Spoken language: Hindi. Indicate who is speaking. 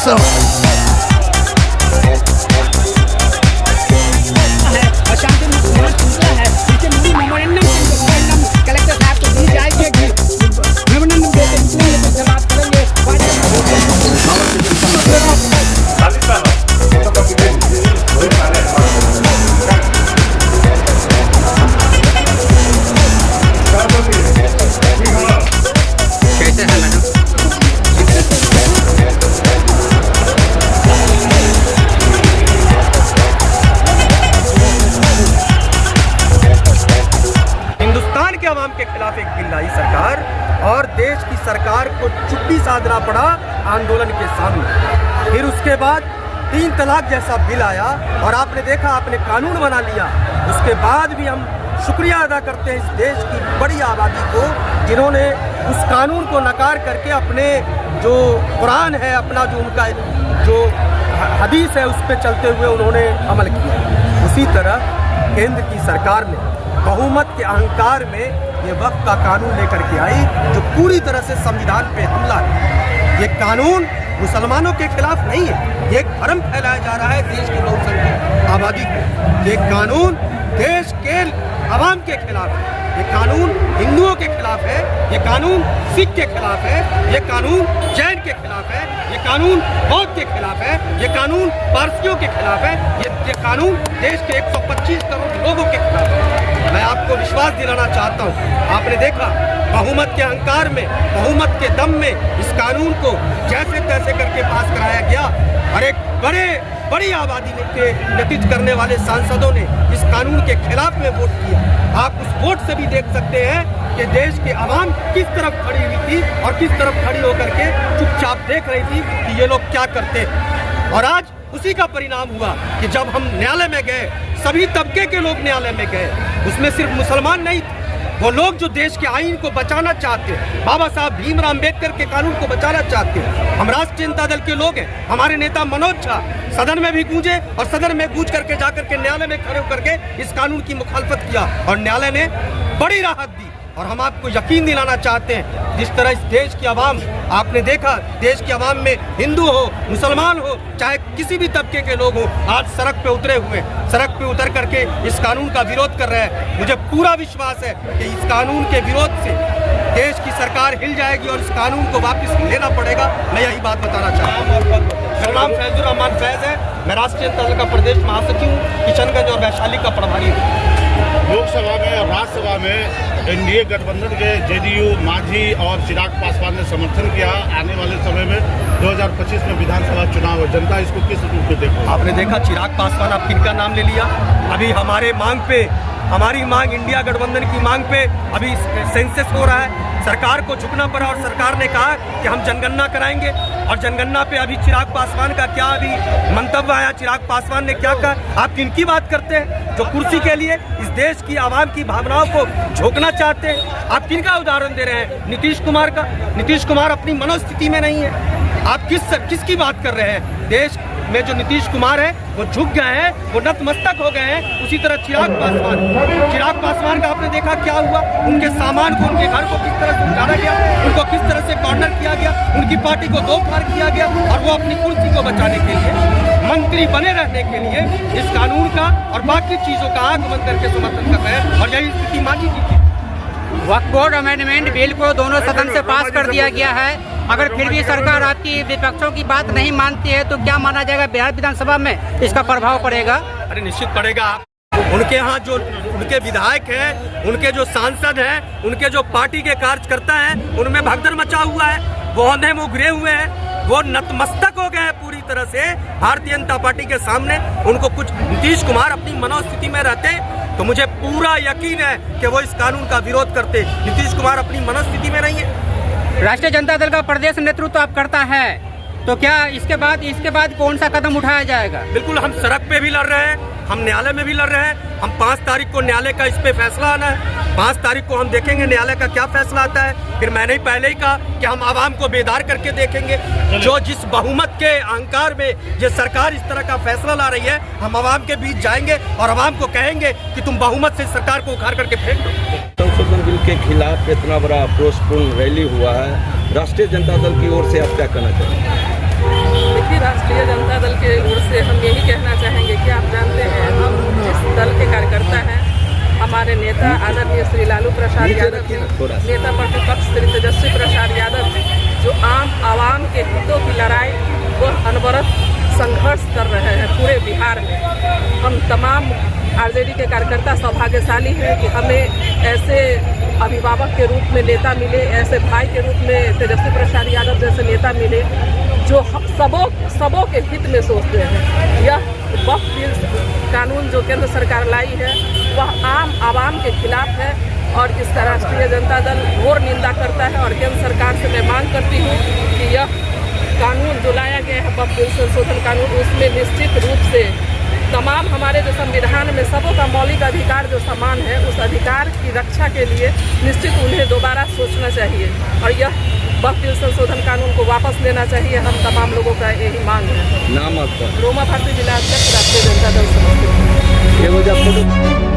Speaker 1: कलेक्टर साहब को दी जाएगी, मेमोरेंडम देकर इसलिए समाप्त करेंगे। कैसे है मैडम?
Speaker 2: हिंदुस्तान के अवाम के खिलाफ एक बिल लाई सरकार और देश की सरकार को चुप्पी साधना पड़ा आंदोलन के सामने। फिर उसके बाद 3 तलाक जैसा बिल आया और आपने देखा, आपने कानून बना लिया। उसके बाद भी हम शुक्रिया अदा करते हैं इस देश की बड़ी आबादी को, जिन्होंने उस कानून को नकार करके अपने जो कुरान है, अपना जो उनका जो हदीस है, उस पर चलते हुए उन्होंने अमल किया। उसी तरह केंद्र की सरकार ने बहुमत के अहंकार में ये वक्फ का कानून लेकर के आई, जो पूरी तरह से संविधान पे हमला है। ये कानून मुसलमानों के खिलाफ नहीं है, ये एक भ्रम फैलाया जा रहा है देश की बहुसंख्यक आबादी को। ये कानून देश के अवाम के खिलाफ है, ये कानून हिंदुओं के खिलाफ है, ये कानून सिख के खिलाफ है, ये कानून जैन के खिलाफ है, ये कानून बौद्ध के खिलाफ है, ये कानून पारसियों के खिलाफ है, ये कानून देश के 125 करोड़ लोगों के खिलाफ है। मैं आपको विश्वास दिलाना चाहता हूँ, आपने देखा बहुमत के अहंकार में, बहुमत के दम में इस कानून को जैसे तैसे करके पास कराया गया और एक बड़ी आबादी के नेतृत्व करने वाले सांसदों ने इस कानून के खिलाफ में वोट किया। आप उस वोट से भी देख सकते हैं कि देश के अवाम किस तरफ खड़ी हुई थी और किस तरफ खड़ी होकर के चुपचाप देख रही थी कि ये लोग क्या करते हैं। और आज उसी का परिणाम हुआ कि जब हम न्यायालय में गए, सभी तबके के लोग न्यायालय में गए, उसमें सिर्फ मुसलमान नहीं थे, वो लोग जो देश के आईन को बचाना चाहते हैं, बाबा साहब भीमराव अम्बेडकर के कानून को बचाना चाहते हैं। हम राष्ट्रीय जनता दल के लोग हैं, हमारे नेता मनोज झा सदन में भी गूंजे और सदन में गूंज करके जाकर के न्यायालय में खड़े होकर के इस कानून की मुखालफत किया और न्यायालय ने बड़ी राहत दी। और हम आपको यकीन दिलाना चाहते हैं, जिस तरह इस देश की आवाम, आपने देखा देश की आवाम में हिंदू हो, मुसलमान हो, चाहे किसी भी तबके के लोग हो, आज सड़क पे उतरे हुए, सड़क पे उतर करके इस कानून का विरोध कर रहे हैं। मुझे पूरा विश्वास है कि इस कानून के विरोध से देश की सरकार हिल जाएगी और इस कानून को वापस लेना पड़ेगा। मैं यही बात बताना चाहता हूँ। मेरा नाम फैजुर रहमान फैज है, मैं राष्ट्रीय जनता दल का प्रदेश महासचिव हूँ, किशनगंज और वैशाली का प्रभारी हूँ।
Speaker 3: लोकसभा में और राज्यसभा में एनडीए गठबंधन के जेडीयू, मांझी और चिराग पासवान ने समर्थन किया। आने वाले समय में 2025 में विधानसभा चुनाव है, जनता इसको किस रूप में देखो?
Speaker 2: आपने देखा चिराग पासवान, आप किनका नाम ले लिया? अभी हमारे मांग पे, हमारी मांग, इंडिया गठबंधन की मांग पे अभी सेंसस हो रहा है, सरकार को झुकना पड़ा और सरकार ने कहा कि हम जनगणना कराएंगे। और जनगणना पे अभी चिराग पासवान का क्या अभी मंतव्य आया, चिराग पासवान ने क्या कहा? आप किनकी बात करते हैं जो कुर्सी के लिए इस देश की आवाम की भावनाओं को झोंकना चाहते हैं? आप किनका उदाहरण दे रहे हैं? नीतीश कुमार का। नीतीश कुमार अपनी मनोस्थिति में नहीं है। आप किसकी बात कर रहे हैं? देश में जो नीतीश कुमार है वो झुक गए हैं, वो नतमस्तक हो गए हैं। उसी तरह चिराग पासवान का आपने देखा क्या हुआ? उनके सामान को, उनके घर को किस तरह से उजाड़ा गया, उनको किस तरह से कॉर्नर किया गया, उनकी पार्टी को दो फाड़ किया गया और वो अपनी कुर्सी को बचाने के लिए, मंत्री बने रहने के लिए इस कानून का और बाकी चीजों का आंख बंद करके समर्थन कर रहे हैं। और यही स्थिति मांझी जी की।
Speaker 1: वक्फ बोर्ड अमेंडमेंट बिल को दोनों सदन से पास कर दिया गया है। अगर फिर भी सरकार आपकी विपक्षों की बात नहीं मानती है तो क्या माना जाएगा बिहार विधानसभा में इसका प्रभाव पड़ेगा?
Speaker 2: अरे निश्चित पड़ेगा। उनके यहाँ जो उनके विधायक हैं, उनके जो सांसद हैं, उनके जो पार्टी के कार्यकर्ता हैं, उनमें भगदड़ मचा हुआ है, वो अंधे मुँह गिरे हुए हैं, वो नतमस्तक हो गए हैं पूरी तरह से भारतीय जनता पार्टी के सामने। उनको कुछ नीतीश कुमार अपनी मनोस्थिति में रहते तो मुझे पूरा यकीन है कि वो इस कानून का विरोध करते। नीतीश कुमार अपनी मनोस्थिति में नहीं है।
Speaker 1: राष्ट्रीय जनता दल का प्रदेश नेतृत्व आप करता है तो क्या इसके बाद कौन सा कदम उठाया जाएगा?
Speaker 2: बिल्कुल, हम सड़क पे भी लड़ रहे हैं, हम न्यायालय में भी लड़ रहे हैं। हम 5 तारीख को न्यायालय का इस पे फैसला आना है। 5 तारीख को हम देखेंगे न्यायालय का क्या फैसला आता है। फिर मैंने ही पहले ही कहा कि हम आवाम को बेदार करके देखेंगे। जो जिस बहुमत के अहंकार में ये सरकार इस तरह का फैसला ला रही है, हम आवाम के बीच जाएंगे और आवाम को कहेंगे कि तुम बहुमत से सरकार को उखाड़ करके फेंक दो।
Speaker 4: संशोधन बिल के खिलाफ इतना बड़ा आक्रोशपूर्ण रैली हुआ है, राष्ट्रीय जनता दल की ओर से आप क्या कहना चाहेंगे?
Speaker 5: भी राष्ट्रीय जनता दल के ओर से हम यही कहना चाहेंगे कि आप जानते हैं हम जिस दल के कार्यकर्ता हैं, हमारे नेता आदरणीय श्री लालू प्रसाद यादव जी, नेता प्रतिपक्ष श्री तेजस्वी प्रसाद यादव जी, जो आवाम के हितों की लड़ाई व अनवरत संघर्ष कर रहे हैं पूरे बिहार में। हम तमाम आरजेडी के कार्यकर्ता सौभाग्यशाली हैं कि हमें ऐसे अभिभावक के रूप में नेता मिले, ऐसे भाई के रूप में तेजस्वी प्रसाद यादव जैसे नेता मिले जो सबों के हित में सोचते हैं। यह वक्फ बिल कानून जो केंद्र सरकार लाई है वह आम आवाम के खिलाफ है और इसका राष्ट्रीय जनता दल घोर निंदा करता है और केंद्र सरकार से मैं मांग करती हूँ कि यह कानून जो लाया गया है वक्फ बिल संशोधन कानून, उसमें निश्चित रूप से तमाम हमारे जो संविधान में सबों का मौलिक अधिकार जो समान है, उस अधिकार की रक्षा के लिए निश्चित उन्हें दोबारा सोचना चाहिए और यह वक्फ बिल संशोधन कानून को वापस लेना चाहिए। हम तमाम लोगों का यही मांग है।
Speaker 4: नाम आपका?
Speaker 5: रोमा भारती, जिला अध्यक्ष, राष्ट्रीय जनता दल समस्तीपुर।